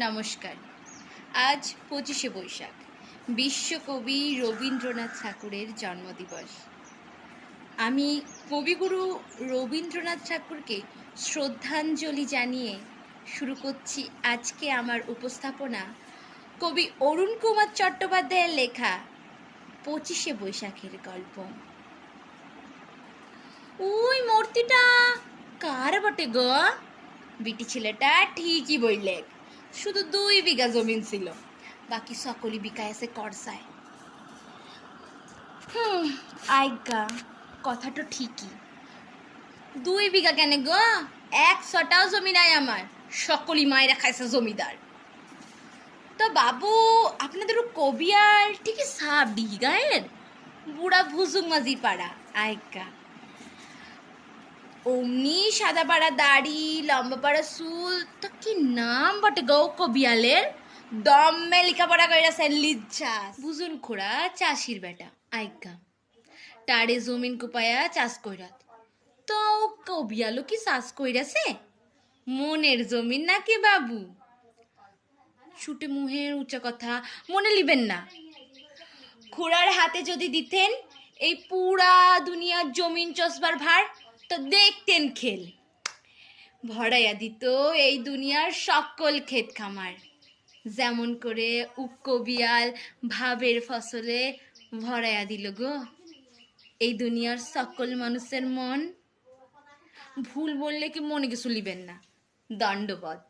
নমস্কার। আজ 25শে বৈশাখ, বিশ্বকবি রবীন্দ্রনাথ ঠাকুরের জন্মদিবস। আমি কবিগুরু রবীন্দ্রনাথ ঠাকুরকে শ্রদ্ধাঞ্জলি জানিয়ে শুরু করছি আজকে আমার উপস্থাপনা কবি অরুণ কুমার চট্টোপাধ্যায়ের লেখা 25শে বৈশাখের গল্প। ওই মূর্তিটা কার বটে গো? বিটি ছেলেটা ঠিকই বললে, শুধু 2 বিঘা জমিন ছিল, বাকি সকলই বিকায় আছে করসায়। আজ্ঞা, কথাটা ঠিকই। 2 বিঘা কেন গো? 100টাও জমি নাই আমার, সকলই মায়েরা খাইছে জমিদার। তো বাবু, আপনাদের কবিয়াল ঠিকই সাপ ডিগায়ের বুড়া ভুজুং মাঝি পাড়া। আজ্ঞা, অমনি সাদা পাড়া দাড়ি, লম্বা পাড়া চুল, তো কি নাম বটে গো কবিয়ালের? দমে লেখাপড়া কইরাছে লিজ্জাস। বুঝুন খোড়া চাষির বেটা। আজ্ঞা, টাড়ে জমিন কুপায়া চাষ কইরাত। তো কবিয়ালও কি চাষ কইরাছে? মনের জমিন নাকি বাবু? ছুটে মুহের উঁচা কথা মনে লিবেন না। খুড়ার হাতে যদি দিতেন এই পুরা দুনিয়ার জমিন চষবার ভার, তো দেখতেন খেল। ভরাইয়া দিত এই দুনিয়ার সকল ক্ষেত খামার, যেমন করে কবিয়াল ভাবের ফসলে ভরাইয়া দিল গো এই দুনিয়ার সকল মানুষের মন। ভুল বললে কি মনে কিছু লিবেন না, দণ্ডবধ।